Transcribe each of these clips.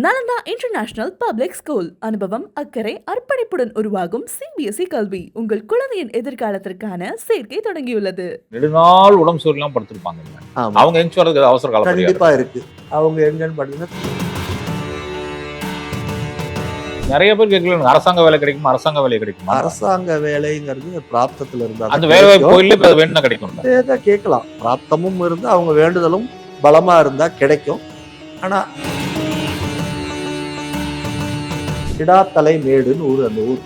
Nalanda international public school. அனுபவம், அக்கறை, அர்ப்பணிப்புடன் உருவாகும் சிபிஎஸ்இ கல்வி உங்கள் குழந்தையின் எதிர்காலத்திற்கான சேர்க்கை தொடங்கியுள்ளது. நெடுநாள் உடம்பு சூரியலாம் படுத்திருப்பாங்க. அவங்க எங்க வரதுக்கு அவசர கால கண்டிப்பா இருக்கு. அவங்க எங்கன்னு பாத்தீங்கன்னா நிறைய பேர் கேட்கல, அரசாங்க வேலை கிடைக்கும், அரசாங்க வேலை கிடைக்கும். அரசாங்க வேலைங்கிறது பிராப்தத்துல இருந்தா அந்த வேலை கோயிலே வேணும்னா கிடைக்கும். கேட்கலாம். பிராப்தமும் இருந்து அவங்க வேண்டுதலும் பலமா இருந்தா கிடைக்கும். ஆனா கிடாத்தலை மேடுன்னு ஊர், அந்த ஊர்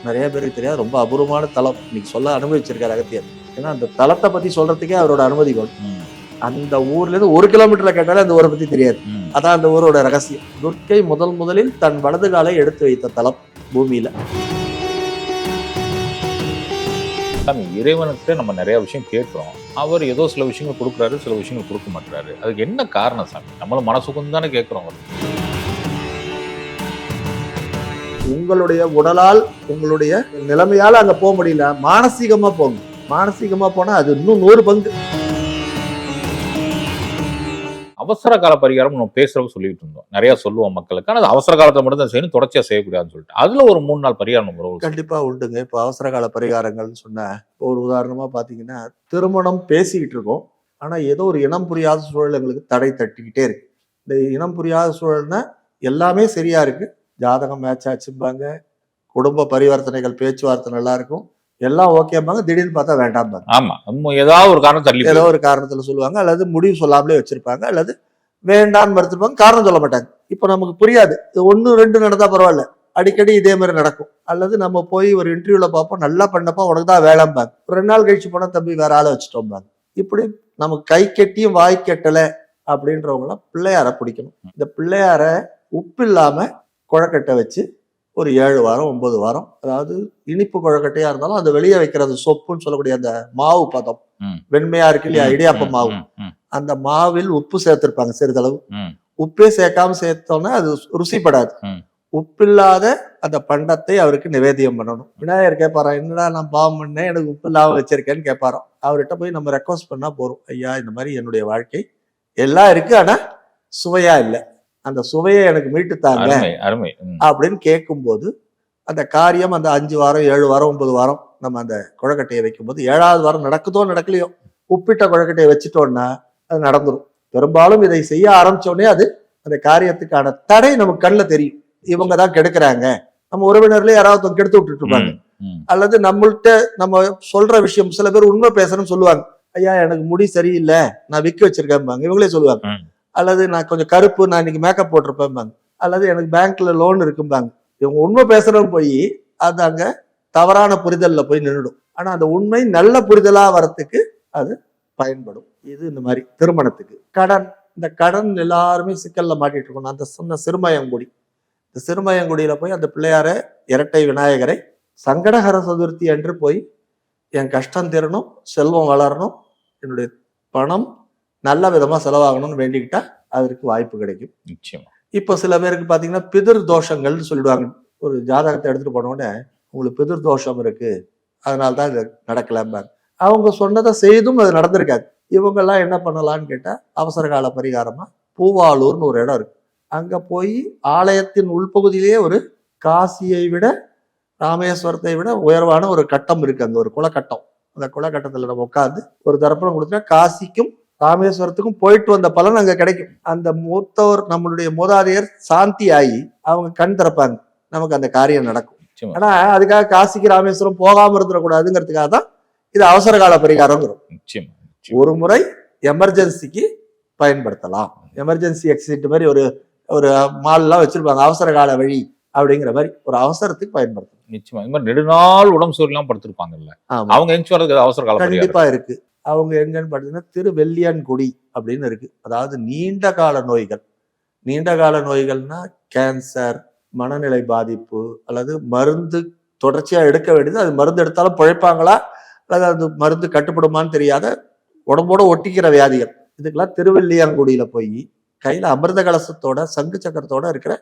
நிறைய பேருக்கு தெரியாது. ரொம்ப அபூர்வமான தலம். இன்னைக்கு சொல்ல அனுபவிச்சிருக்காரு அகத்தியர். ஏன்னா அந்த தலத்தை பத்தி சொல்றதுக்கே அவரோட அனுமதி வேணும். அந்த ஊர்ல இருந்து 1 கிலோமீட்டர்ல கேட்டாலே அந்த ஊரை பத்தி தெரியாது. அதான் அந்த ஊரோட ரகசியம். துர்க்கை முதலில் தன் வலது காலை எடுத்து வைத்த தலம் பூமியில. இறைவனுக்கு நம்ம நிறைய விஷயம் கேட்கிறோம். அவர் ஏதோ சில விஷயங்கள் கொடுக்குறாரு, சில விஷயங்கள் கொடுக்க மாட்டாரு. அதுக்கு என்ன காரணம் சாமி? நம்மளும் மனசுக்கும் தானே கேட்கிறோம். உங்களுடைய உடலால், உங்களுடைய நிலைமையால அங்க போக முடியல, மானசீகமா போங்க. மானசீகமா போனா அது இன்னும் 100 பங்கு. அவசர கால பரிகாரம் நம்ம பேசுறவங்க சொல்லிட்டு இருந்தோம். நிறைய சொல்லுவோம் மக்களுக்கு. ஆனால் அவசர காலத்தை மட்டும் தான் செய்யணும், தொடர்ச்சியா செய்யக்கூடாதுன்னு சொல்லிட்டு அதுல ஒரு 3 நாள் பரிகாரம் வரும். கண்டிப்பா உண்டுங்க. இப்போ அவசர கால பரிகாரங்கள்னு சொன்ன ஒரு உதாரணமா பாத்தீங்கன்னா, திருமணம் பேசிக்கிட்டு இருக்கோம், ஆனா ஏதோ ஒரு இனம் புரியாத சூழல் எங்களுக்கு தடை தட்டிக்கிட்டே இருக்கு. இந்த இனம் புரியாத சூழல்னா எல்லாமே சரியா இருக்கு, ஜாதகம் மேட்ச் ஆச்சுப்பாங்க, குடும்ப பரிவர்த்தனைகள் பேச்சுவார்த்தை நல்லா இருக்கும், எல்லாம் ஓகேம்பாங்க. திடீர்னு பார்த்தா வேண்டாம்பாங்க. ஆமா, ஏதாவது ஒரு காரணம் தள்ளி, ஏதோ ஒரு காரணத்துல சொல்லுவாங்க, அல்லது முடிவு சொல்லாமலே வச்சிருப்பாங்க, அல்லது வேண்டான்னு மறுத்துப்பாங்க, காரணம் சொல்ல மாட்டாங்க. இப்ப நமக்கு புரியாது, 1 2 நடந்தா பரவாயில்ல, அடிக்கடி இதே மாதிரி நடக்கும். அல்லது நம்ம போய் ஒரு இன்டர்வியூல பார்ப்போம், நல்லா பண்ணப்போ உனக்கு தான் வேலைம்பாங்க. ஒரு 2 நாள் கழிச்சு போனா தம்பி வேற ஆளை வச்சுட்டோம்பாங்க. இப்படி நமக்கு கை கெட்டியும் வாய் கெட்டல அப்படின்றவங்களாம் பிள்ளையார பிடிக்கணும். இந்த பிள்ளையார உப்பு இல்லாம குழக்கட்டை வச்சு ஒரு 7 வாரம் 9 வாரம், அதாவது இனிப்பு குழக்கட்டையா இருந்தாலும் அந்த வெளியே வைக்கிறது சொப்புன்னு சொல்லக்கூடிய அந்த மாவு பதம் வெண்மையா இருக்கு இல்லையா, இடியாப்ப மாவு, அந்த மாவில் உப்பு சேர்த்திருப்பாங்க சிறிதளவு. உப்பே சேர்க்காம சேர்த்தோம்னா அது ருசிப்படாது. உப்பில்லாத அந்த பண்டத்தை அவருக்கு நிவேதியம் பண்ணணும். விநாயகர் கேட்பாரா, என்னடா நான் பாவம் பண்ணேன், எனக்கு உப்பு இல்லாம வச்சிருக்கேன்னு கேட்பாரோ. அவர்கிட்ட போய் நம்ம ரெக்வஸ்ட் பண்ணா போறோம், ஐயா இந்த மாதிரி என்னுடைய வாழ்க்கை எல்லாம் இருக்கு, ஆனா சுவையா இல்லை, அந்த சுவையை எனக்கு மீட்டுத்தாங்க அப்படின்னு கேட்கும்போது அந்த காரியம் அந்த 5 வாரம் 7 வாரம் 9 வாரம் நம்ம அந்த குழக்கட்டையை வைக்கும்போது 7வது வாரம் நடக்குதோ நடக்கலையோ, உப்பிட்ட குழக்கட்டையை வச்சுட்டோம்னா அது நடந்துடும். பெரும்பாலும் இதை செய்ய ஆரம்பிச்சோடனே அது அந்த காரியத்துக்கான தடை நமக்கு கண்ணில் தெரியும். இவங்க தான் கெடுக்கிறாங்க, நம்ம உறவினர்ல யாராவது கெடுத்து விட்டுட்டு இருப்பாங்க, அல்லது நம்மள்கிட்ட நம்ம சொல்ற விஷயம், சில பேர் உண்மை பேசணும்னு சொல்லுவாங்க, ஐயா எனக்கு முடி சரியில்லை நான் விக்க வச்சிருக்கேன் இவங்களே சொல்லுவாங்க, அல்லது நான் கொஞ்சம் கருப்பு நான் இன்னைக்கு மேக்கப் போட்டிருப்பேன், அல்லது எனக்கு பேங்க்ல லோன் இருக்கும்பாங்க. இவங்க உண்மை பேசுறோம் போய் அது அங்க தவறான புரிதல்ல போய் நின்றுடும். ஆனா அந்த உண்மை நல்ல புரிதலா வரத்துக்கு அது பயன்படும். இது இந்த மாதிரி திருமணத்துக்கு. கடன், இந்த கடன் எல்லாருமே சிக்கல்ல மாட்டிட்டு இருக்கணும். அந்த சொன்ன சிறுமயங்குடி, இந்த சிறுமயங்குடியில போய் அந்த பிள்ளையார இரட்டை விநாயகரை சங்கடஹர சதுர்த்தி அன்று போய் என் கஷ்டம் தீரணும், செல்வம் வளரணும், என்னுடைய பணம் நல்ல விதமா செலவாகணும்னு வேண்டிக்கிட்டா அதற்கு வாய்ப்பு கிடைக்கும். நிச்சயமா. இப்போ சில பேருக்கு பாத்தீங்கன்னா பிதிர் தோஷங்கள்னு சொல்லிடுவாங்க. ஒரு ஜாதகத்தை எடுத்துட்டு போன உடனே உங்களுக்கு பிதிர் தோஷம் இருக்கு, அதனால்தான் இது நடக்கலாம்பாங்க. அவங்க சொன்னதை செய்தும் அது நடந்திருக்காது. இவங்க எல்லாம் என்ன பண்ணலாம்னு கேட்டா, அவசர கால பரிகாரமா பூவாலூர்னு ஒரு இடம் இருக்கு, அங்க போய் ஆலயத்தின் உள்பகுதியிலேயே ஒரு காசியை விட ராமேஸ்வரத்தை விட உயர்வான ஒரு கட்டம் இருக்கு, அங்க ஒரு குளக்கட்டம். அந்த குளக்கட்டத்துல நம்ம உட்காந்து ஒரு தர்ப்பணம் கொடுத்தா காசிக்கும் ராமேஸ்வரத்துக்கும் போயிட்டு வந்த பலன் அங்க கிடைக்கும். அந்த மூத்தவர் நம்மளுடைய மூதாதையர் சாந்தி ஆகி அவங்க கண் திறப்பாங்க, நமக்கு அந்த காரியம் நடக்கும். ஆனா அதுக்காக காசிக்கு ராமேஸ்வரம் போகாம இருந்துடக்கூடாதுங்கிறதுக்காக தான் இது அவசர கால பரிகாரம். ஒரு முறை எமர்ஜென்சிக்கு பயன்படுத்தலாம். எமர்ஜென்சி எக்ஸிட் மாதிரி ஒரு ஒரு மால்லாம் வச்சிருப்பாங்க, அவசர கால வழி அப்படிங்கிற மாதிரி ஒரு அவசரத்துக்கு பயன்படுத்தலாம். நிச்சயமா. இந்த மாதிரி நெடுநாள் உடம்பு சூரியலாம் படுத்திருப்பாங்கல்ல, அவங்க எங்க வரதுக்கு அவசர கால கண்டிப்பா இருக்கு. அவங்க எங்கன்னு பார்த்தீங்கன்னா திருவெள்ளியான்குடி அப்படின்னு இருக்கு. அதாவது நீண்ட கால நோய்கள், நீண்ட கால நோய்கள்னா கேன்சர், மனநிலை பாதிப்பு, அல்லது மருந்து தொடர்ச்சியா எடுக்க வேண்டியது, அது மருந்து எடுத்தாலும் பிழைப்பாங்களா அல்லது அது மருந்து கட்டுப்படுமான்னு தெரியாத உடம்போட ஒட்டிக்கிற வியாதிகள், இதுக்கெல்லாம் திருவெள்ளியான்குடியில போய் கையில அமிர்த கலசத்தோட சங்கு சக்கரத்தோட இருக்கிற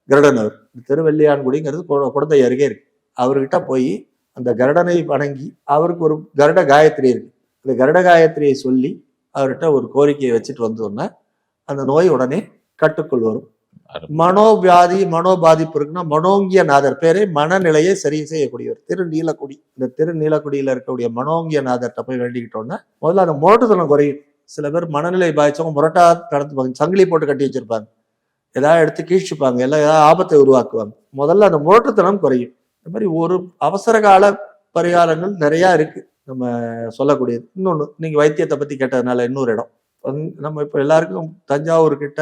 கருடனவர், திருவெள்ளியான்குடிங்கிறது குழந்தை அருகே இருக்கு, அவர்கிட்ட போய் அந்த கருடனை வணங்கி அவருக்கு ஒரு கருட காயத்ரி இருக்கு, இந்த கருட காயத்ரியை சொல்லி அவர்கிட்ட ஒரு கோரிக்கையை வச்சுட்டு வந்தோம்னா அந்த நோய் உடனே கட்டுக்குள் வரும். மனோவியாதி மனோபாதிப்பு இருக்குன்னா மனோங்கிய நாதர் பேரே மனநிலையை சரி செய்யக்கூடியவர் திருநீலக்குடி. இந்த திருநீலக்குடியில இருக்கக்கூடிய மனோங்கிய நாதர்கிட்ட போய் வேண்டிக்கிட்டோம்னா முதல்ல அந்த முரட்டுத்தனம் குறையும். சில பேர் மனநிலை பாதிச்சவங்க முரட்டா நடந்துப்பாங்க, சங்கிலி போட்டு கட்டி வச்சிருப்பாங்க, ஏதாவது எடுத்து கீழ்ச்சிப்பாங்க, எல்லாம் ஏதாவது ஆபத்தை உருவாக்குவாங்க. முதல்ல அந்த முரட்டுத்தனம் குறையும். இந்த மாதிரி ஒரு அவசர கால பரிகாரங்கள் நிறைய இருக்கு நம்ம சொல்லக்கூடியது. இன்னொன்று, நீங்க வைத்தியத்தை பத்தி கேட்டதுனால இன்னொரு இடம் நம்ம இப்போ எல்லாருக்கும் தஞ்சாவூர் கிட்ட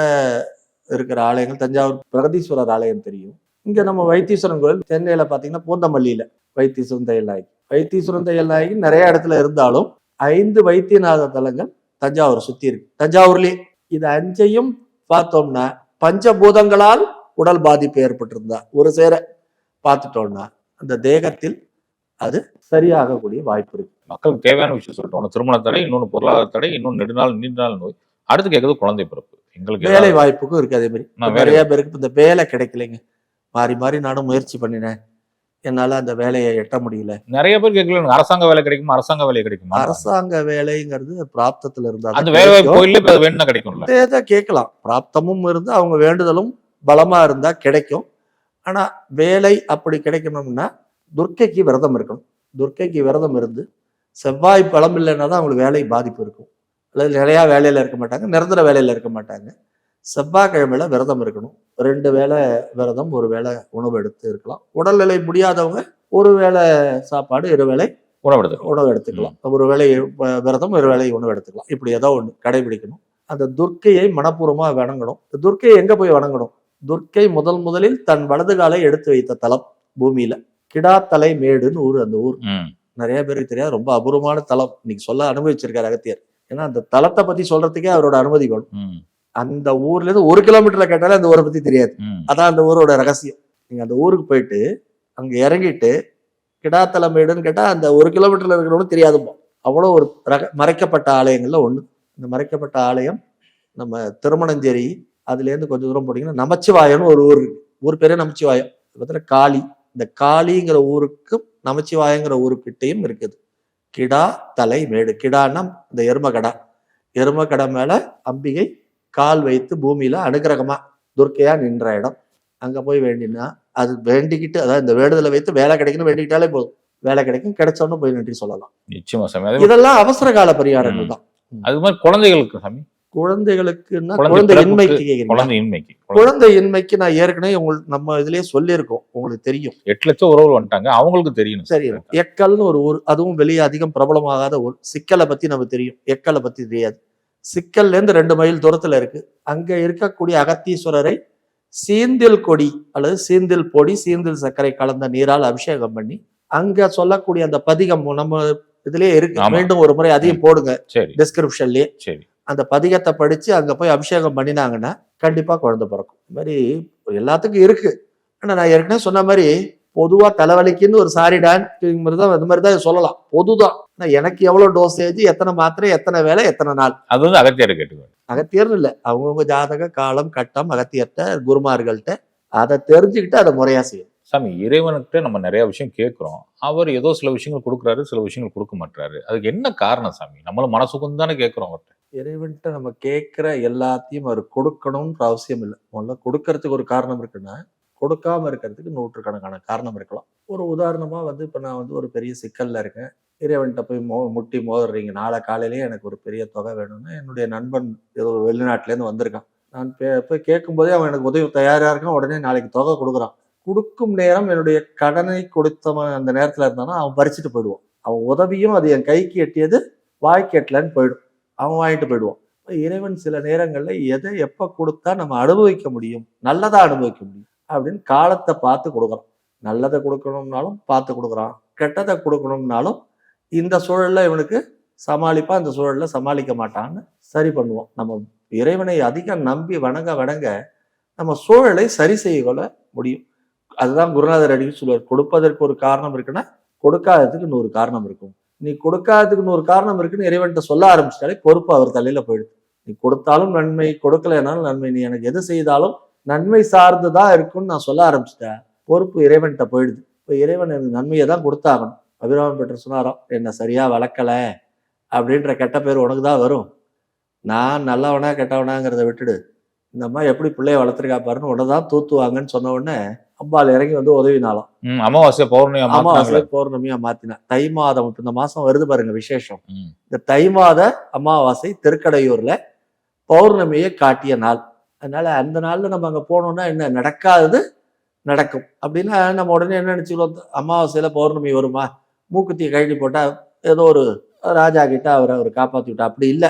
இருக்கிற ஆலயங்கள், தஞ்சாவூர் பிரகதீஸ்வரர் ஆலயம் தெரியும். இங்க நம்ம வைத்தீஸ்வரன் கோயில் சென்னையில பாத்தீங்கன்னா பூந்தமல்லியில வைத்தீஸ்வரன் தையல்நாயகி. வைத்தீஸ்வரன் தையல்நாயகி நிறைய இடத்துல இருந்தாலும் 5 வைத்தியநாத தலங்கள் தஞ்சாவூரை சுத்தி இருக்கு. தஞ்சாவூர்லயே இது 5ஐயும் பார்த்தோம்னா பஞ்சபூதங்களால் உடல் பாதிப்பு ஏற்பட்டிருந்தா ஒரு சேர பார்த்துட்டோம்னா அந்த தேகத்தில் அது சரியாகக்கூடிய வாய்ப்பு இருக்கு. மக்களுக்கு தேவையான விஷயம் சொல்லிட்டோம். ஒன்று திருமண தடை, இன்னொன்று பொருளாதார தடை, இன்னொன்று நீண்ட நாள் நோய், அடுத்து கேட்கறது குழந்தை பிறப்பு. எங்களுக்கு வேலை வாய்ப்புக்கும் இருக்கு. அதே மாதிரி நிறைய பேருக்கு இந்த வேலை கிடைக்கலைங்க, மாறி மாறி நானும் முயற்சி பண்ணினேன், என்னால அந்த வேலையை எட்ட முடியல. நிறைய பேர் கேட்கல, அரசாங்க வேலை கிடைக்குமா, அரசாங்க வேலை கிடைக்குமா? அரசாங்க வேலைங்கிறது பிராப்தத்துல இருந்தா அந்த வேலை வாய்ப்பு கோயிலே வேணும்னா கிடைக்கும்ல, கேட்கலாம். பிராப்தமும் இருந்து அவங்க வேண்டுதலும் பலமா இருந்தா கிடைக்கும். ஆனா வேலை அப்படி கிடைக்கணும்னா துர்க்கைக்கு விரதம் இருக்கணும். துர்க்கைக்கு விரதம் இருந்து செவ்வாய் பலம் இல்லைன்னா தான் அவங்களுக்கு வேலை பாதிப்பு இருக்கும். அல்லது நிலையா வேலையில இருக்க மாட்டாங்க, நிரந்தர வேலையில இருக்க மாட்டாங்க. செவ்வாய்க்கிழமையில விரதம் இருக்கணும். 2 வேளை விரதம், 1 வேளை உணவு எடுத்து இருக்கலாம். உடல்நிலை முடியாதவங்க 1 வேளை சாப்பாடு, 2 வேளை உணவு எடுத்துக்கலாம். 1 வேளை விரதம், 1 வேளை உணவு எடுத்துக்கலாம். இப்படி ஏதோ ஒண்ணு கடைபிடிக்கணும். அந்த துர்க்கையை மனப்பூர்வமா வணங்கணும். துர்க்கையை எங்க போய் வணங்கணும்? துர்க்கை முதலில் தன் வலது காலை எடுத்து வைத்த தலம் பூமியில கிடாத்தலை மேடுன்னு ஊர். அந்த ஊர் நிறைய பேருக்கு தெரியாது, ரொம்ப அபூர்வமான தலம். இன்னைக்கு சொல்ல அனுபவிச்சிருக்காரு அகத்தியர். ஏன்னா அந்த தலத்தை பத்தி சொல்றதுக்கே அவரோட அனுமதி வேணும். அந்த ஊர்ல இருந்து 1 கிலோமீட்டர்ல கேட்டாலே அந்த ஊரை பத்தி தெரியாது. அதான் அந்த ஊரோட ரகசியம். நீங்க அந்த ஊருக்கு போயிட்டு அங்க இறங்கிட்டு கிடாத்தலை மேடுன்னு கேட்டா அந்த 1 கிலோமீட்டர்ல இருக்கிறவனும் தெரியாதுப்போ. அவ்வளோ ஒரு மறைக்கப்பட்ட ஆலயங்கள்ல ஒண்ணு. இந்த மறைக்கப்பட்ட ஆலயம் நம்ம திருமணஞ்சேரி, அதுல இருந்து கொஞ்சம் தூரம் போட்டீங்கன்னா நமச்சிவாயம்னு ஒரு ஊர் இருக்கு. ஊர் பேரே நமச்சிவாயம். பத்திர காளி. இந்த காளிங்கிற ஊருக்கும் நமச்சிவாயங்கிற ஊருக்கிட்டையும் இருக்குது கிடா தலை மேடு. கிடான்னா இந்த எருமகடை மேல அம்பிகை கால் வைத்து பூமியில அனுகிரகமா துர்க்கையா நின்ற இடம். அங்க போய் வேண்டினா அது வேண்டிக்கிட்டு, அதாவது இந்த வேண்டுதலை வைத்து வேலை கிடைக்கணும் வேண்டிக்கிட்டாலே போதும், வேலை கிடைக்கும். கிடைச்சோன்னு போய் நன்றி சொல்லலாம். நிச்சயமா சாமி. இதெல்லாம் அவசர கால பரிகாரங்கள் தான். அது மாதிரி குழந்தைகளுக்கு சாமி, குழந்தைகளுக்குன்னா குழந்தை இன்மைக்கு நான் ஏற்கனவே நம்ம இதுலயே சொல்லியிருக்கோம், உங்களுக்கு தெரியும். 8 லட்சம் உறவுகள் வந்துட்டாங்க, அவங்களுக்கு தெரியும். சரி, எக்கல்னு ஒரு ஊர், அதுவும் வெளியே அதிகம் பிரபலமாகாத ஊர். சிக்கலை பத்தி நமக்கு தெரியும், எக்கலை பத்தி தெரியாது. சிக்கல்ல இருந்து 2 மைல் தூரத்துல இருக்கு. அங்க இருக்கக்கூடிய அகத்தீஸ்வரரை சீந்தில் கொடி அல்லது சீந்தில் பொடி, சீந்தில் சர்க்கரை கலந்த நீரால் அபிஷேகம் பண்ணி அங்க சொல்லக்கூடிய அந்த பதிகம் நம்ம இதுலயே இருக்கு. மீண்டும் ஒரு முறை அதையும் போடுங்க டிஸ்கிரிப்ஷன்லயே. அந்த பதிகத்தை படிச்சு அங்க போய் அபிஷேகம் பண்ணினாங்கன்னா கண்டிப்பா குழந்தை பிறக்கும். இந்த மாதிரி எல்லாத்துக்கும் இருக்கு. ஆனா நான் ஏற்கனவே சொன்ன மாதிரி பொதுவா தலைவலிக்குன்னு ஒரு சாரிடான் தான், அது மாதிரிதான் சொல்லலாம், பொதுதான். எனக்கு எவ்வளவு டோசேஜ், எத்தனை மாத்திரை, எத்தனை வேலை, எத்தனை நாள், அது வந்து அகத்தியர் கேட்டுக்கணும். அகத்தியர்னு இல்லை, அவங்கவுங்க ஜாதக காலம் கட்டம் அகத்தியர்கிட்ட குருமார்கள்ட்ட அதை தெரிஞ்சுக்கிட்டு அதை முறையா செய்யும். சாமி, இறைவன்கிட்ட நம்ம நிறைய விஷயம் கேட்கிறோம், அவர் ஏதோ சில விஷயங்கள் கொடுக்குறாரு, சில விஷயங்கள் கொடுக்க மாட்டாரு. அதுக்கு என்ன காரணம் சாமி? நம்மளும் மனசுக்கும் தானே கேட்கிறோம் அவர்கிட்ட. இறைவன்கிட்ட நம்ம கேட்கிற எல்லாத்தையும் அவர் கொடுக்கணும்ன்ற அவசியம் இல்லை. முதல்ல கொடுக்கறதுக்கு ஒரு காரணம் இருக்குன்னா கொடுக்காம இருக்கிறதுக்கு 100கணக்கான காரணம் இருக்கலாம். ஒரு உதாரணமா இப்ப நான் ஒரு பெரிய சிக்கல்ல இருக்கேன், இறைவன்கிட்ட போய் முட்டி மோதுறீங்க, நாளை காலையிலேயே எனக்கு ஒரு பெரிய தொகை வேணும்னு என்னுடைய நண்பன் ஏதோ வெளிநாட்டுல இருந்து வந்திருக்கான். நான் போய் கேட்கும் போதே அவன் எனக்கு உதவி தயாரா இருக்கான். உடனே நாளைக்கு தொகை கொடுக்குறான். கொடுக்கும் நேரம் என்னுடைய கடனை கொடுத்தவன் அந்த நேரத்துல இருந்தானா அவன் பறிச்சுட்டு போயிடுவான். அவன் உதவியும் அது என் கைக்கு எட்டியது வாய்க்கு எட்டலன்னு போயிடும், அவன் வாங்கிட்டு போயிடுவான். இறைவன் சில நேரங்கள்ல எதை எப்ப கொடுத்தா நம்ம அனுபவிக்க முடியும், நல்லதா அனுபவிக்க முடியும் அப்படின்னு காலத்தை பார்த்து கொடுக்குறான். நல்லதை கொடுக்கணும்னாலும் பார்த்து கொடுக்குறான், கெட்டதை கொடுக்கணும்னாலும் இந்த சூழல்ல இவனுக்கு சமாளிப்பான், இந்த சூழல்ல சமாளிக்க மாட்டான்னு சரி பண்ணுவோம். நம்ம இறைவனை அதிகம் நம்பி வணங்க நம்ம சூழலை சரி செய்ய கொள்ள முடியும். அதுதான் குருநாதர் அடிக்கடி சொல்லுவார், கொடுப்பதற்கு ஒரு காரணம் இருக்குன்னா கொடுக்காததுக்கு 100 காரணம் இருக்கும். நீ கொடுக்காததுக்கு 100 காரணம் இருக்குன்னு இறைவன்கிட்ட சொல்ல ஆரம்பிச்சிட்டாலே பொறுப்பு அவர் தலையில போயிடுது. நீ கொடுத்தாலும் நன்மை, கொடுக்கலைனாலும் நன்மை, நீ எனக்கு எது செய்தாலும் நன்மை சார்ந்துதான் இருக்குன்னு நான் சொல்ல ஆரம்பிச்சிட்டேன், பொறுப்பு இறைவன்கிட்ட போயிடுது. இப்போ இறைவன் எனக்கு நன்மையை தான் கொடுத்தாகணும். அபிராம பெற்று சொன்னாராம், என்னை சரியா வளர்க்கல அப்படின்ற கெட்ட பேர் உனக்கு தான் வரும். நான் நல்லவனா கெட்டவனாங்கிறத விட்டுடு, இந்த அம்மா எப்படி பிள்ளைய வளர்த்துருக்கா பாருன்னு உடனே தூத்துவாங்கன்னு சொன்ன உடனே அம்பாள் இறங்கி வந்து உதவினாலும். அமாவாசை பௌர்ணமி அமாவாசை பௌர்ணமியா மாத்தினா. தை மாதம் இப்ப இந்த மாசம் வருது பாருங்க விசேஷம். ம். இந்த தை மாத அமாவாசை திருக்கடையூர்ல பௌர்ணமியை காட்டிய நாள். அதனால அந்த நாள்ல நம்ம அங்க போனோம்னா என்ன நடக்காதது நடக்கும் அப்படின்னா நம்ம உடனே என்ன நினைச்சுக்கிறோம், அமாவாசையில பௌர்ணமி வருமா, மூக்குத்தியை கழட்டி போட்டா ஏதோ ஒரு ராஜா கிட்ட அவர் காப்பாத்தி விட்டா. அப்படி இல்லை.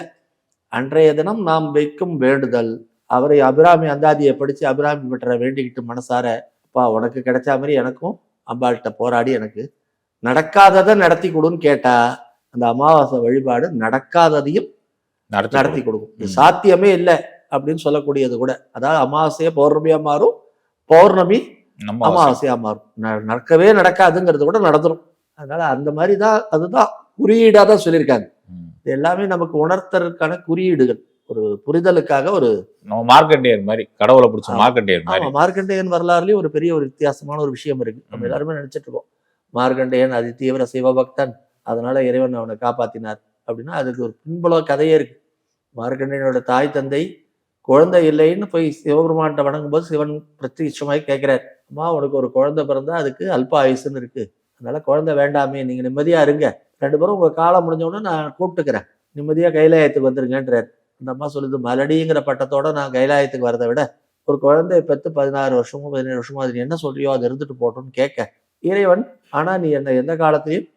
அன்றைய தினம் நாம் வைக்கும் வேண்டுதல், அவரை அபிராமி அந்தாதியை படிச்சு அபிராமி பெற்ற வேண்டிக்கிட்டு மனசார, அப்பா உனக்கு கிடைச்ச மாதிரி எனக்கும் அம்பாள்கிட்ட போராடி எனக்கு நடக்காததை நடத்தி கொடுன்னு கேட்டா அந்த அமாவாசை வழிபாடு நடக்காததையும் நடத்தி கொடுக்கும். இது சாத்தியமே இல்லை அப்படின்னு சொல்லக்கூடியது கூட. அதாவது அமாவாசையை பௌர்ணமியா மாறும், பௌர்ணமி அமாவாசையா மாறும். நடக்கவே நடக்காதுங்கிறது கூட நடந்துடும். அதனால அந்த மாதிரி தான், அதுதான் குறியீடா தான் சொல்லியிருக்காங்க. இது எல்லாமே நமக்கு உணர்த்தறதுக்கான குறியீடுகள், ஒரு புரிதலுக்காக. ஒரு மார்க்கண்டேயர் மாதிரி, கடவுளை பிடிச்ச மார்க்கண்டேயர் மாதிரி. மார்க்கண்டேயன் வரலாறுலயும் ஒரு பெரிய ஒரு வித்தியாசமான ஒரு விஷயம் இருக்கு. நம்ம எல்லாருமே நினைச்சிட்டு இருக்கோம் மார்க்கண்டேயன் அதி தீவிர சிவபக்தன், அதனால இறைவன் அவனை காப்பாத்தினார் அப்படின்னா அதுக்கு ஒரு பின்புல கதையே இருக்கு. மார்க்கண்டேயனோட தாய் தந்தை குழந்தை இல்லைன்னு போய் சிவபெருமான்கிட்ட வணங்கும் போது சிவன் பிரத்யட்சமாய் கேட்கிறார், அம்மா உனக்கு ஒரு குழந்தை பிறந்தா அதுக்கு அல்ப ஆயுசுன்னு இருக்கு, அதனால குழந்தை வேண்டாமே, நீங்க நிம்மதியா இருங்க, 2 பேரும் உங்க காலம் முடிஞ்சோடனே நான் கூப்பிட்டுக்கிறேன், நிம்மதியா கைலாயத்துக்கு வந்துருங்கன்றார். அந்த அம்மா சொல்லுது, மலடிங்கிற பட்டத்தோட நான் கைலாயத்துக்கு வரதை விட ஒரு குழந்தைய பெற்று 16 வருஷமோ 17 வருஷமோ அது என்ன சொல்றியோ அது இருந்துட்டு போட்டோம்னு கேட்க இறைவன், ஆனா நீ என்ன எந்த காலத்திலையும்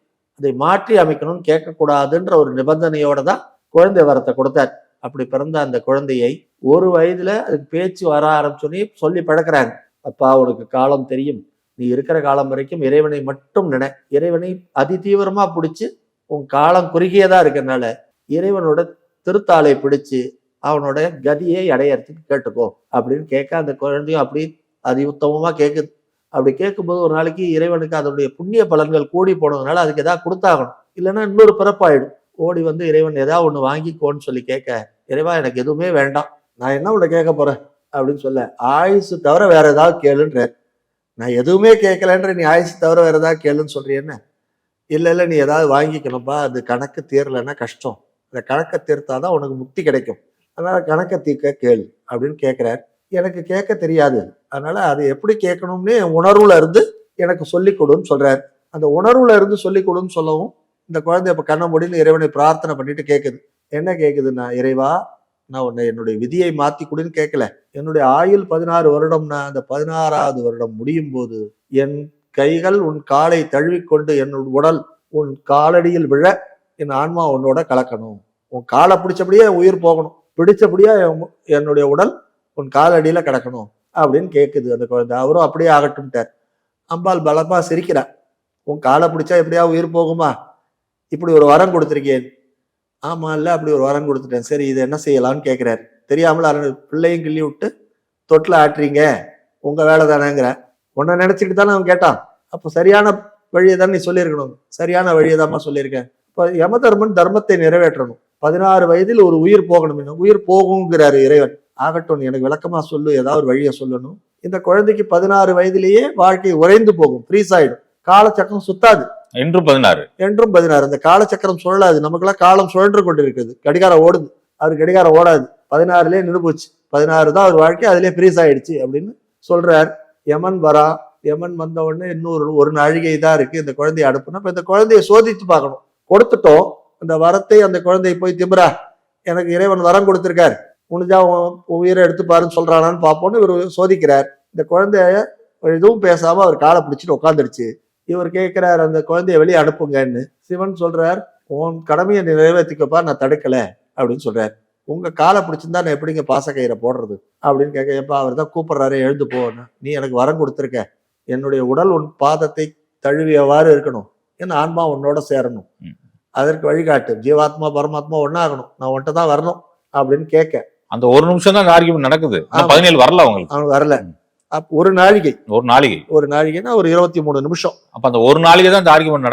அதை மாற்றி அமைக்கணும்னு கேட்கக்கூடாதுன்ற ஒரு நிபந்தனையோட தான் குழந்தை வரத்தை கொடுத்தார். அப்படி பிறந்த அந்த குழந்தையை 1 வயதுல அதுக்கு பேச்சு வர ஆரம்பிச்சோன்னே சொல்லி பழக்கிறாங்க. அப்பா உனக்கு காலம் தெரியும், நீ இருக்கிற காலம் வரைக்கும் இறைவனை மட்டும் நினை, இறைவனை அதி தீவிரமா பிடிச்சு உன் காலம் குறுகியதா இருக்கிறதுனால இறைவனோட திருத்தாளை பிடிச்சு அவனோட கதியை அடையறதுக்கு கேட்டுக்கோ அப்படின்னு கேட்க அந்த குழந்தையும் அப்படி அதி உத்தமமா கேட்குது. அப்படி கேட்கும்போது ஒரு நாளைக்கு இறைவனுக்கு அதனுடைய புண்ணிய பலன்கள் கூடி போனதுனால அதுக்கு ஏதாவது கொடுத்தாகணும், இல்லைன்னா இன்னொரு பிறப்பாயிடும். ஓடி வந்து இறைவன் ஏதாவது ஒண்ணு வாங்கிக்கோன்னு சொல்லி கேட்க, இறைவா எனக்கு எதுவுமே வேண்டாம், நான் என்ன உன்னை கேட்க போறேன் அப்படின்னு சொல்ல, ஆயுசு தவிர வேற ஏதாவது கேளுன்ற. நான் எதுவுமே கேட்கலன்ற, நீ ஆயுசு தவிர வேற ஏதாவது கேளுன்னு சொல்றியன்னு. இல்ல நீ ஏதாவது வாங்கிக்கணும்பா, அது கணக்கு தீரலைன்னா கஷ்டம், அந்த கணக்கை தீர்த்தாதான் உனக்கு முக்தி கிடைக்கும், அதனால கணக்கை தீர்க்க கேளு அப்படின்னு கேட்கிறார். எனக்கு கேட்க தெரியாது, அதனால அது எப்படி கேட்கணும்னு உணர்வுல இருந்து எனக்கு சொல்லி கொடுன்னு சொல்றாரு. அந்த உணர்வுல இருந்து சொல்லி கொடுன்னு சொல்லவும் இந்த குழந்தை இப்ப கண்ண முடின்னு இறைவனை பிரார்த்தனை பண்ணிட்டு கேட்குது. என்ன கேட்குதுன்னா, இறைவா நான் உன்னை என்னுடைய விதியை மாத்தி கொடுன்னு கேட்கல, என்னுடைய ஆயுள் 16 வருடம்னா அந்த 16வது வருடம் முடியும் போது என் கைகள் உன் காலை தழுவிக்கொண்டு என்னோட உடல் உன் காலடியில் விழ என் ஆன்மா உன்னோட கலக்கணும், உன் காலை பிடிச்சபடியே உயிர் போகணும், பிடிச்சபடியா என்னுடைய உடல் உன் காலடியில கிடக்கணும் அப்படின்னு கேட்குது அந்த குழந்தை. அவரும் அப்படியே ஆகட்டும்ட்டார். அம்பாள் பலமா சிரிக்கிறார். உன் காலை பிடிச்சா எப்படியா உயிர் போகுமா, இப்படி ஒரு வரம் கொடுத்துருக்கேன். ஆமா இல்ல, அப்படி ஒரு வரம் கொடுத்துட்டேன், சரி இது என்ன செய்யலாம்னு கேட்கிறார். தெரியாமல் பிள்ளையும் கிள்ளி விட்டு தொட்டில் ஆட்டுறீங்க, உங்க வேலை தானேங்கிற. உன்னை நினைச்சுக்கிட்டு தானே அவன் கேட்டான், அப்போ சரியான வழியை தான் நீ சொல்லியிருக்கணும், சரியான வழியை தான்மா சொல்லியிருக்கேன். இப்போ யம தர்மன் தர்மத்தை நிறைவேற்றணும், 16 வயதில் ஒரு உயிர் போகணும், உயிர் போகுங்கிறாரு இறைவன். ஆகட்டும், எனக்கு விளக்கமா சொல்லு, ஏதாவது ஒரு வழியை சொல்லணும். இந்த குழந்தைக்கு 16 வயதிலேயே வாழ்க்கை உறைந்து போகும், ஃப்ரீஸ் ஆயிடும், காலச்சக்கரம் சுத்தாது, என்றும் 16. அந்த காலச்சக்கரம் சுழலாது, நமக்கெல்லாம் காலம் சுழன்று கொண்டு இருக்குது, கடிகாரம் ஓடுது, அவர் கடிகாரம் ஓடாது, 16லயே நின்று போச்சு, 16 தான் அவர் வாழ்க்கை, அதுலயே ஃப்ரீஸ் ஆயிடுச்சு அப்படின்னு சொல்றார். யமன் வரா, யமன் வந்த உடனே இன்னொரு 1 நாழிகை தான் இருக்கு இந்த குழந்தைய அனுப்புனா. இப்ப இந்த குழந்தைய சோதித்து பார்க்கணும். கொடுத்துட்டோம் அந்த வரத்தை, அந்த குழந்தைய போய் திமிரா எனக்கு இறைவன் வரம் கொடுத்திருக்கார், முடிஞ்சா உயிரை எடுத்து பாருன்னு சொல்றானான்னு பார்ப்போம்னு இவர் சோதிக்கிறார். இந்த குழந்தைய எதுவும் பேசாம அவர் காலை பிடிச்சிட்டு உட்காந்துருச்சு. இவர் கேட்கிறார், அந்த குழந்தைய வெளியே அனுப்புங்கன்னு. சிவன் சொல்றார், உன் கடமையை நிறைவேற்றிக்கப்பா, நான் தடுக்கல அப்படின்னு சொல்றாரு. உங்க காலை பிடிச்சிருந்தா நான் எப்படிங்க பாசக்கயிறை போடுறது அப்படின்னு கேட்க, எப்பா அவர் தான் கூப்பிடுறாரு எழுந்து போன்னு, நீ எனக்கு வரம் கொடுத்துருக்க, என்னுடைய உடல் உன் பாதத்தை தழுவியவாறு இருக்கணும், என் ஆன்மா உன்னோட சேரணும், அதற்கு வழிகாட்டு, ஜீவாத்மா பரமாத்மா ஒன்னாகணும், நான் உன்கிட்ட தான் வரணும் அப்படின்னு கேட்க, அந்த 1 நிமிஷம் தான் ஆர்கியூமெண்ட் நடக்குது, 17 வரல அவங்களுக்கு வரல. ஒரு நாழிகைன்னா ஒரு 23 நிமிஷம். அப்ப அந்த 1 நாளிகை தான் இந்த ஆர்கியூமெண்ட்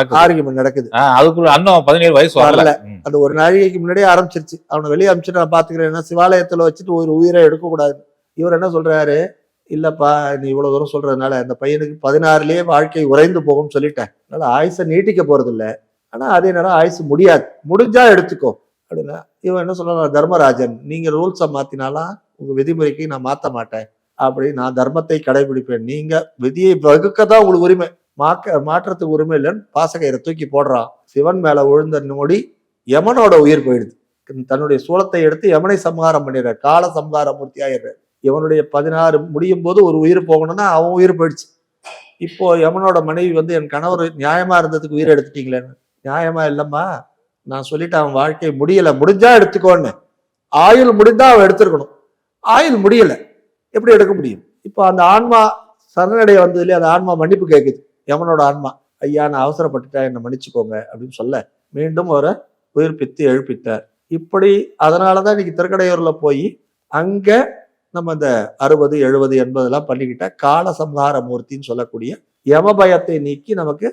நடக்குது. அதுக்குள்ள அண்ணன் 17 வயசு வரல. அந்த 1 நாழிகைக்கு முன்னாடியே ஆரம்பிச்சிருச்சு. அவனை வெளியே அனுப்பிச்சுட்டு நான் பாத்துக்கிறேன், சிவாலயத்துல வச்சுட்டு ஒரு உயிரை எடுக்க கூடாது. இவர் என்ன சொல்றாரு, இல்லப்பா நீ இவ்வளவு தூரம் சொல்றதுனால அந்த பையனுக்கு 16லயே வாழ்க்கை உறைந்து போகும்னு சொல்லிட்டேன், அதனால ஆயுசை நீட்டிக்க போறது இல்லை, ஆனா அதே நேரம் ஆயுசு முடியாது, முடிஞ்சா எடுத்துக்கோ அப்படின்னா. இவன் என்ன சொல்றான், தர்மராஜன் நீங்க ரூல்ஸை மாத்தினாலாம் உங்க விதிமுறைக்கு நான் மாத்த மாட்டேன், அப்படி நான் தர்மத்தை கடைபிடிப்பேன், நீங்க விதியை வகுக்கதான் உங்களுக்கு உரிமை, மாற்றத்துக்கு உரிமை இல்லைன்னு பாசகயிறை தூக்கி போடுறான். சிவன் மேல விழுந்த நொடி யமனோட உயிர் போயிடுது. தன்னுடைய சூலத்தை எடுத்து யமனை சம்ஹாரம் பண்ணிடுற, கால சம்ஹார மூர்த்தி ஆயிடுற. இவனுடைய 16 முடியும் போது ஒரு உயிர் போகணும்னா அவன் உயிர் போயிடுச்சு. இப்போ யமனோட மனைவி வந்து என் கணவர் நியாயமா இருந்ததுக்கு உயிர் எடுத்துட்டீங்களேன்னு. நியாயமா இல்லம்மா, நான் சொல்லிட்டு அவன் வாழ்க்கை முடியல, முடிஞ்சா எடுத்துக்கோன்னு. ஆயுள் முடிந்தா அவன் எடுத்திருக்கணும், ஆயுள் முடியல, எப்படி எடுக்க முடியும்? இப்போ அந்த ஆன்மா சரணடைய வந்தது இல்லையா, அந்த ஆன்மா மன்னிப்பு கேட்குது. யமனோட ஆன்மா, ஐயா நான் அவசரப்பட்டுட்டா என்னை மன்னிச்சுக்கோங்க அப்படின்னு சொல்ல மீண்டும் அவரை உயிர்ப்பித்து எழுப்பித்தார். இப்படி அதனாலதான் இன்னைக்கு திருக்கடையூர்ல போய் அங்க நம்ம இந்த 60, 70, 80 பண்ணிக்கிட்ட கால சம்ஹார மூர்த்தின்னு சொல்லக்கூடிய யம பயத்தை நீக்கி நமக்கு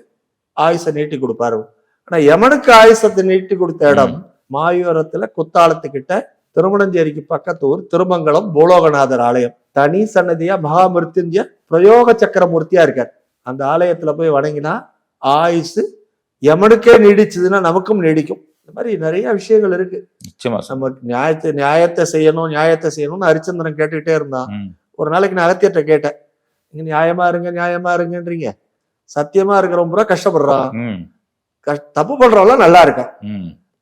ஆயுசை நீட்டி கொடுப்பாரு. ஆனா யமனுக்கு ஆயுசத்தை நீட்டி கொடுத்த இடம் மாயூரத்துல குத்தாலத்துக்கிட்ட திருமணஞ்சேரிக்கு பக்கத்து ஊர் திருமங்கலம் பூலோகநாதர் ஆலயம். தனி சன்னதியா மகாமிருத்யுஞ்சய பிரயோக சக்கரமூர்த்தியா இருக்கார். அந்த ஆலயத்துல போய் வணங்கினா ஆயுசு யமனுக்கே நீடிச்சதுன்னா நமக்கும் நீடிக்கும். இந்த மாதிரி நிறைய விஷயங்கள் இருக்கு. நம்ம நியாயத்தை செய்யணும்னு ஹரிச்சந்திரன் கேட்டுக்கிட்டே இருந்தான். ஒரு நாளைக்கு நான் அகத்தியர்கிட்ட கேட்டேன், நீங்க நியாயமா இருங்கன்றீங்க, சத்தியமா இருக்கிறவன் பூரா கஷ்டப்படுறான், தப்பு பண்றவெல்லாம் நல்லா இருக்கான்,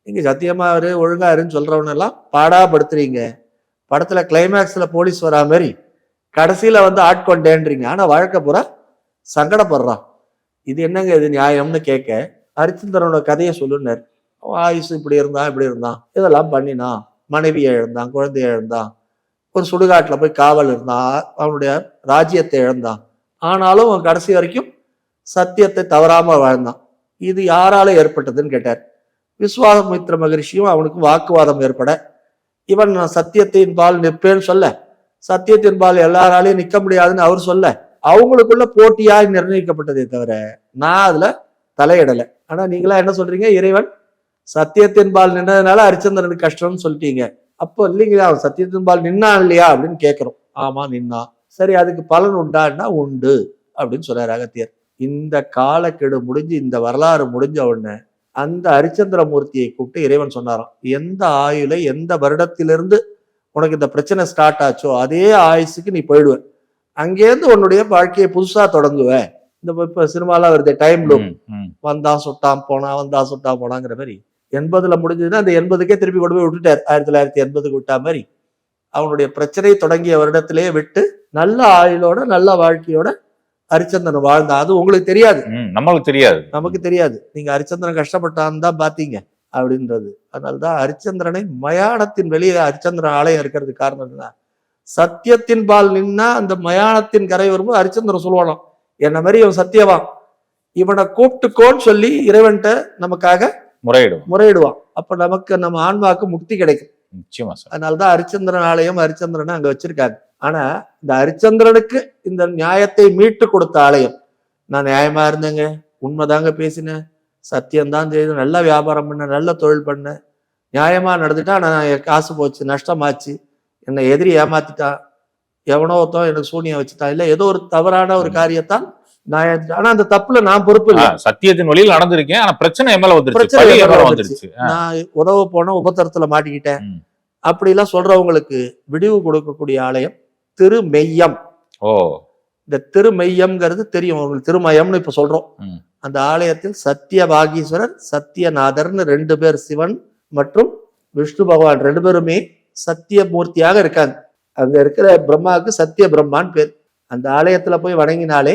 நீங்க சத்தியமா இரு ஒழுங்கா இருன்னு சொல்றவன எல்லாம் பாடாப்படுத்துறீங்க. படத்துல கிளைமேக்ஸ்ல போலீஸ் வரா மாதிரி கடைசியில வந்து ஆட்கொண்டேன்றீங்க, ஆனா வாழ்க்கை பூரா சங்கடப்படுறான். இது என்னங்க இது நியாயம்னு கேட்க ஹரிச்சந்திரனோட கதையை சொல்லுனார். ஆயுசு இப்படி இருந்தான், இதெல்லாம் பண்ணினான், மனைவியை இழந்தான், குழந்தைய இழந்தான், ஒரு சுடுகாட்டுல போய் காவல் இருந்தான், அவனுடைய ராஜ்யத்தை இழந்தான், ஆனாலும் அவன் கடைசி வரைக்கும் சத்தியத்தை தவறாம வாழ்ந்தான். இது யாரால ஏற்பட்டதுன்னு கேட்டார். விஸ்வாமித்திர மகரிஷியும் அவனுக்கு வாக்குவாதம் ஏற்பட, இவன் சத்தியத்தின் பால் நிற்பேன்னு சொல்ல, சத்தியத்தின் பால் எல்லாராலையும் நிற்க முடியாதுன்னு அவர் சொல்ல, அவங்களுக்குள்ள போட்டியாய் நிர்ணயிக்கப்பட்டதே தவிர நான் அதுல தலையிடலை. ஆனா நீங்களா என்ன சொல்றீங்க, இறைவன் சத்தியத்தின் பால் நின்றதுனால ஹரிச்சந்திரனுக்கு கஷ்டம்னு சொல்லிட்டீங்க. அப்போ இல்லைங்களா, அவன் சத்தியத்தின் பால் நின்னான் இல்லையா அப்படின்னு கேட்கிறோம். ஆமா நின்னா, சரி அதுக்கு பலன் உண்டான்னா உண்டு அப்படின்னு சொல்றாரு அகத்தியர். இந்த காலக்கெடு முடிஞ்சு இந்த வரலாறு முடிஞ்ச உடனே அந்த ஹரிச்சந்திர மூர்த்தியை கூப்பிட்டு இறைவன் சொன்னாராம், எந்த ஆயுளை எந்த வருடத்திலிருந்து உனக்கு இந்த பிரச்சனை ஸ்டார்ட் ஆச்சோ அதே ஆயுசுக்கு நீ போயிடுவ, அங்கேருந்து உன்னுடைய வாழ்க்கையை புதுசா தொடங்குவ. இந்த இப்ப சினிமாலாம் வருது டைம் லூப், வந்தான் சுட்டான் போனாங்கிற மாதிரி 80ல முடிஞ்சதுன்னா அந்த 80க்கே திருப்பி கொண்டு போய் விட்டுட்டார். 1980க்கு விட்டா மாதிரி அவனுடைய பிரச்சனை தொடங்கிய வருடத்திலேயே விட்டு நல்ல ஆயுளோட நல்ல வாழ்க்கையோட ஹரிச்சந்திரன் வாழ்ந்தான். அது உங்களுக்கு தெரியாது, நமக்கு தெரியாது. நீங்க ஹரிச்சந்திரன் கஷ்டப்பட்டான்னு தான் பாத்தீங்க அப்படின்றது. அதனாலதான் ஹரிச்சந்திரனை மயானத்தின் வெளியே ஹரிச்சந்திரன் ஆலயம் இருக்கிறதுக்கு காரணம் என்ன, சத்தியத்தின் பால் நின்னா அந்த மயானத்தின் கரை வரும்போது ஹரிச்சந்திரன் சொல்லுவானோ என்ன மாதிரி இவன் சத்தியவான், இவனை கூப்பிட்டுக்கோன்னு சொல்லி இறைவன்கிட்ட நமக்காக முறையிடுவான். அப்ப நமக்கு நம்ம ஆன்மாவுக்கு முக்தி கிடைக்கும். அதனாலதான் ஹரிச்சந்திரன் ஆலயம் ஹரிச்சந்திரனை அங்க வச்சிருக்காங்க. ஆனா இந்த ஹரிச்சந்திரனுக்கு இந்த நியாயத்தை மீட்டு கொடுத்த ஆலயம். நான் நியாயமா இருந்தேங்க, உண்மைதாங்க பேசினேன், சத்தியம்தான் செய்து, நல்ல வியாபாரம் பண்ண, நல்ல தொழில் பண்ண, நியாயமா நடந்துட்டா நான் காசு போச்சு, நஷ்டமாச்சு, என்னை எதிரி ஏமாத்திட்டான், எவனோ ஒருத்தன் எனக்கு சூனியம் வச்சுட்டான், இல்ல ஏதோ ஒரு தவறான ஒரு காரியத்தான் நான், ஆனா அந்த தப்புல நான் பொறுப்பு இல்லை, சத்தியத்தின் வழியில் நடந்திருக்கேன், ஆனா பிரச்சனை வந்துருச்சு, நான் உதவ போன உபத்திரத்துல மாட்டிக்கிட்டேன் அப்படிலாம் சொல்றவங்களுக்கு விடிவு கொடுக்கக்கூடிய ஆலயம் திருமெய்யம். இந்த திருமெய்யம்ங்கிறது தெரியும் உங்களுக்கு, திருமயம்னு இப்ப சொல்றோம். அந்த ஆலயத்தில் சத்தியபாகீஸ்வரர் சத்தியநாதர்னு 2 பேர், சிவன் மற்றும் விஷ்ணு பகவான் 2 பேருமே சத்திய மூர்த்தியாக இருக்காங்க. அங்க இருக்கிற பிரம்மாவுக்கு சத்திய பிரம்மான்னு பேர். அந்த ஆலயத்துல போய் வணங்கினாலே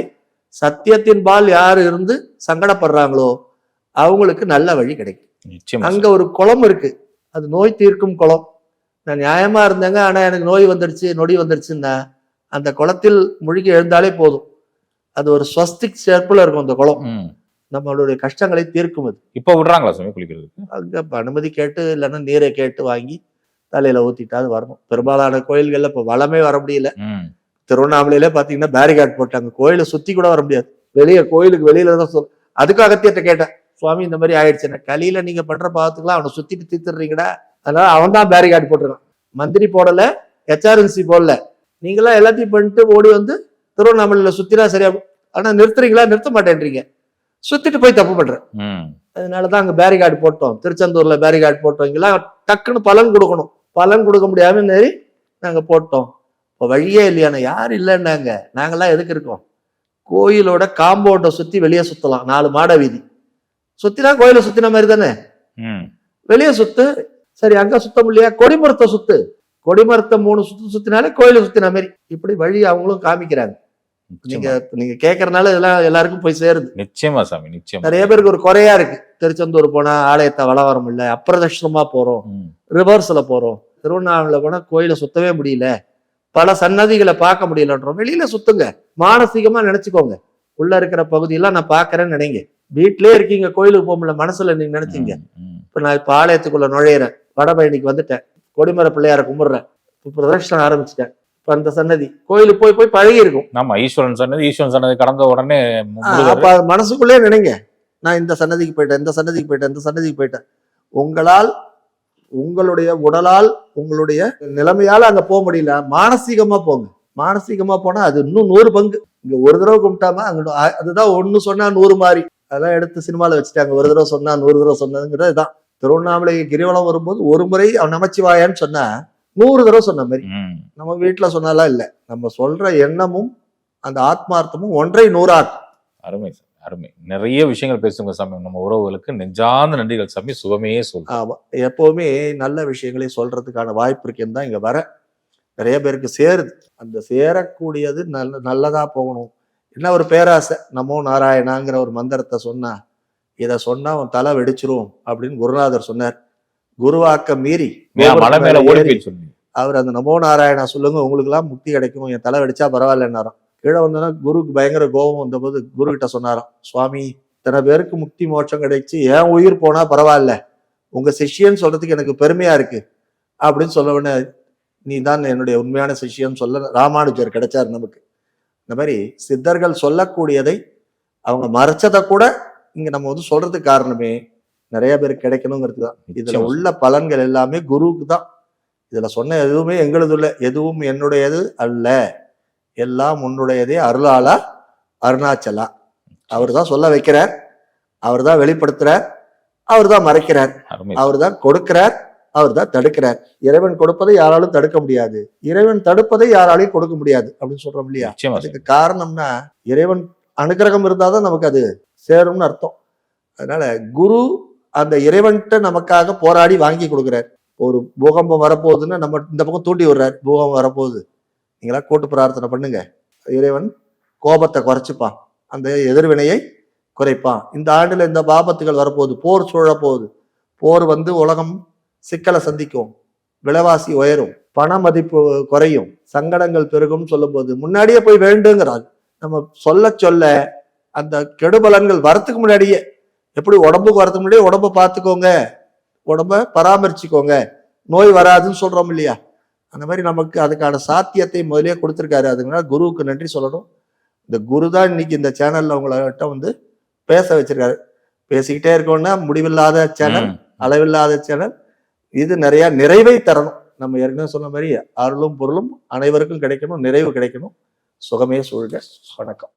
சத்தியத்தின் பால் யாரு இருந்து சங்கடப்படுறாங்களோ அவங்களுக்கு நல்ல வழி கிடைக்கும். அங்க ஒரு குளம் இருக்கு, அது நோய் தீர்க்கும் குளம். நான் நியாயமா இருந்தேங்க, ஆனா எனக்கு நோய் வந்துடுச்சு, நொடி வந்துடுச்சுன்னா அந்த குளத்தில் முழுகி எழுந்தாலே போதும். அது ஒரு ஸ்வஸ்திக் சேர்ப்புல இருக்கும் அந்த குளம், நம்மளுடைய கஷ்டங்களை தீர்க்கும். அது இப்ப விடுறாங்களா சாமி குளிக்கிறதுக்கு? அங்க அனுமதி கேட்டு இல்லைன்னா நீரை கேட்டு வாங்கி தலையில ஊத்திட்டாது வரணும். பெரும்பாலான கோயில்கள்ல இப்ப வளமே வர முடியல. திருவண்ணாமலையில பாத்தீங்கன்னா பேரிகார்ட் போட்டாங்க, கோயிலை சுத்தி கூட வர முடியாது, வெளியே கோயிலுக்கு வெளியில தான் சொல்ல. அதுக்கு அகத்தியத்தை கேட்டேன், சுவாமி இந்த மாதிரி ஆயிடுச்சுன்னா, கலியில நீங்க பண்ற பாவத்துக்குலாம் அவனை சுத்திட்டு தீர்த்துறீங்கடா, அதனால அவன் தான் பேரிகார்ட் போட்டுருக்கான், மந்திரி போடல, HRNC போடல, நீங்களாம் எல்லாத்தையும் பண்ணிட்டு ஓடி வந்து திருவண்ணாமலையில சுத்தினா சரியா, ஆனா நிறுத்துறீங்களா, நிறுத்த மாட்டேன்றீங்க, சுத்திட்டு போய் தப்பு பண்றேன். அதனாலதான் அங்க பேரிகார்டு போட்டோம், திருச்செந்தூர்ல பேரிகார்டு போட்டோம். இங்கெல்லாம் டக்குன்னு பலன் கொடுக்கணும், பலன் கொடுக்க முடியாம நேரி நாங்க போட்டோம். இப்போ வழியே இல்லையாண்ணா, யார் இல்லைன்னாங்க. நாங்கெல்லாம் எதுக்கு இருக்கோம்? கோயிலோட காம்பவுண்டை சுத்தி வெளியே சுத்தலாம், 4 மாட வீதி சுத்தினா கோயிலை சுத்தின மாதிரி தானே. ம். வெளியே சுத்து, சரி அங்க சுத்த முடியலையா, கொடிமரத்தை சுத்து, கொடிமரத்தை 3 சுத்து சுத்தினாலே கோயிலை சுத்தின மாதிரி. இப்படி வழி அவங்களும் காமிக்கிறாங்க. நீங்க நிச்சயமா. நீங்க கேட்கறதுனால இதெல்லாம் எல்லாருக்கும் போய் சேருது. நிச்சயமா சாமி, நிச்சயமா. நிறைய பேருக்கு ஒரு குறையா இருக்கு. திருச்செந்தூர் போனா ஆலயத்தை வளம் வர முடியல, அப்பிரதட்சணமா போறோம், ம். ரிவர்ஸ்ல போறோம். திருவண்ணாமலை போனா கோயிலை சுத்தவே முடியல, பல சன்னதிகளை பார்க்க முடியலன்றோம். வெளியில சுத்துங்க, மானசீகமா நினைச்சுக்கோங்க. உள்ள இருக்கிற பகுதியெல்லாம் நான் பாக்குறேன்னு நினைங்க. வீட்டிலே இருக்கீங்க, கோயிலுக்கு போக முடியல, மனசுல நீங்க நினைச்சீங்க. ம். இப்ப நான் இப்ப ஆலயத்துக்குள்ள நுழையிறேன், வடபழனிக்கு வந்துட்டேன், கொடிமர பிள்ளையார கும்பிடுறேன், இப்ப பிரதட்சணம் ஆரம்பிச்சிட்டேன். இப்ப அந்த சன்னதி கோயிலுக்கு போய் போய் பழகி இருக்கும். ஆமா, ஈஸ்வரன் சொன்னது கடந்த உடனே அப்ப அது மனசுக்குள்ளே நினைங்க, நான் இந்த சன்னதிக்கு போயிட்டேன், இந்த சன்னதிக்கு போயிட்டேன், இந்த சன்னதிக்கு போயிட்டேன். உங்களால், உங்களுடைய உடலால், உங்களுடைய நிலைமையால அங்க போக முடியல, மானசீகமா போங்க. மானசீகமா போனா அது இன்னும் 100 பங்கு. இங்க ஒரு தடவை கும்பிட்டாம அங்க அதுதான் 1 சொன்னா 100 மாறி, அதெல்லாம் எடுத்து சினிமால வச்சுட்டாங்க. ஒரு தடவை சொன்னா 100 தடவை சொன்னதுங்கிறது இதான். திருவண்ணாமலை கிரிவலம் வரும்போது ஒரு முறை அவன் நமச்சிவாயான்னு சொன்னா 100 தடவை சொன்ன மாதிரி. நம்ம வீட்டுல சொன்னாலாம் இல்ல, நம்ம சொல்ற எண்ணமும் அந்த ஆத்மார்த்தமும் ஒன்றை 100 ஆக்கும். அருமை சாமி, அருமை. நிறைய விஷயங்கள் பேசுங்க சாமி. நம்ம உறவுகளுக்கு நெஞ்சார்ந்த நன்றிகள் சாமி. சுகமே சொல்லுங்க. ஆமா, எப்பவுமே நல்ல விஷயங்களை சொல்றதுக்கான வாய்ப்பு இருக்குன்னு தான் இங்க வர. நிறைய பேருக்கு சேருது. அந்த சேரக்கூடியது நல்லதா போகணும். என்ன ஒரு பேராசை, நமோ நாராயணாங்கிற ஒரு மந்திரத்தை சொன்னா, இதை சொன்னா அவன் தலை வெடிச்சிரும் அப்படின்னு குருநாதர் சொன்னார். குருவாக்க மீறி மலை மேல ஓடி போய் சொல்லி அவர் அந்த நமோ நாராயணா சொல்லுங்க, உங்களுக்கு எல்லாம் முக்தி கிடைக்கும், என் தலை வெடிச்சா பரவாயில்லன்னாராம். கீழே வந்தோன்னா குருக்கு பயங்கர கோபம் வந்தபோது குரு கிட்ட சொன்னாராம், சுவாமி, இத்தனை பேருக்கு முக்தி மோட்சம் கிடைச்சு என் உயிர் போனா பரவாயில்ல, உங்க சிஷ்யன்னு சொல்றதுக்கு எனக்கு பெருமையா இருக்கு அப்படின்னு சொல்ல உடனே, நீ தான் என்னுடைய உண்மையான சிஷ்யன்னு சொல்ல ராமானுஜர் கிடைச்சார் நமக்கு. இந்த மாதிரி சித்தர்கள் சொல்லக்கூடியதை அவங்க மறைச்சதை கூட இங்க நம்ம வந்து சொல்றதுக்கு காரணமே நிறைய பேருக்கு கிடைக்கணுங்கிறது தான். இதுல உள்ள பலன்கள் எல்லாமே குருவுக்கு தான். இதுல சொன்ன எதுவுமே எங்களது இல்லை, எதுவும் என்னுடையது அல்ல, எல்லாம் உன்னுடையதே அருளாளா அருணாச்சலா. அவர் தான் சொல்ல வைக்கிறார், அவர் தான் வெளிப்படுத்துறார், அவர் தான் மறைக்கிறார், அவர் தான் கொடுக்கிறார், அவர் தான் தடுக்கிறார். இறைவன் கொடுப்பதை யாராலும் தடுக்க முடியாது, இறைவன் தடுப்பதை யாராலையும் கொடுக்க முடியாது அப்படின்னு சொல்றோம் இல்லையா. அதுக்கு காரணம்னா இறைவன் அனுகிரகம் இருந்தாதான் நமக்கு அது சேரும்னு அர்த்தம். அதனால குரு அந்த இறைவன்கிட்ட நமக்காக போராடி வாங்கி கொடுக்குறார். ஒரு பூகம்பம் வரப்போகுதுன்னா நம்ம இந்த பக்கம் தூண்டி விடுறார், பூகம்பம் வரப்போகுது, நீங்களா கூட்டு பிரார்த்தனை பண்ணுங்க, இறைவன் கோபத்தை குறைச்சிப்பான், அந்த எதிர்வினையை குறைப்பான். இந்த ஆண்டுல இந்த பாபத்துகள் வரப்போகுது, போர் சூழ போகுது, போர் வந்து உலகம் சிக்கலை சந்திக்கும், விலைவாசி உயரும், பண மதிப்பு குறையும், சங்கடங்கள் பெருகும் சொல்லும் போது முன்னாடியே போய் வேண்டுங்கிறாங்க. நம்ம சொல்ல சொல்ல அந்த கெடுபலன்கள் வரத்துக்கு முன்னாடியே, எப்படி உடம்புக்கு வரதுக்கு முன்னாடியே உடம்ப பார்த்துக்கோங்க, உடம்ப பராமரிச்சுக்கோங்க, நோய் வராதுன்னு சொல்றோம் இல்லையா. அந்த மாதிரி நமக்கு அதுக்கான சாத்தியத்தை முதலே கொடுத்துருக்காரு. அதுக்குனால குருவுக்கு நன்றி சொல்லணும். இந்த குரு தான் இன்னைக்கு இந்த சேனல்ல உங்கள்கிட்ட வந்து பேச வச்சிருக்காரு. பேசிக்கிட்டே இருக்கோம்னா முடிவில்லாத சேனல், அளவில்லாத சேனல். இது நிறைய நிறைவை தரணும். நம்ம ஏற்கனவே சொன்ன மாதிரி அருளும் பொருளும் அனைவருக்கும் கிடைக்கணும், நிறைவு கிடைக்கணும். சுகமே சூழ்க. வணக்கம்.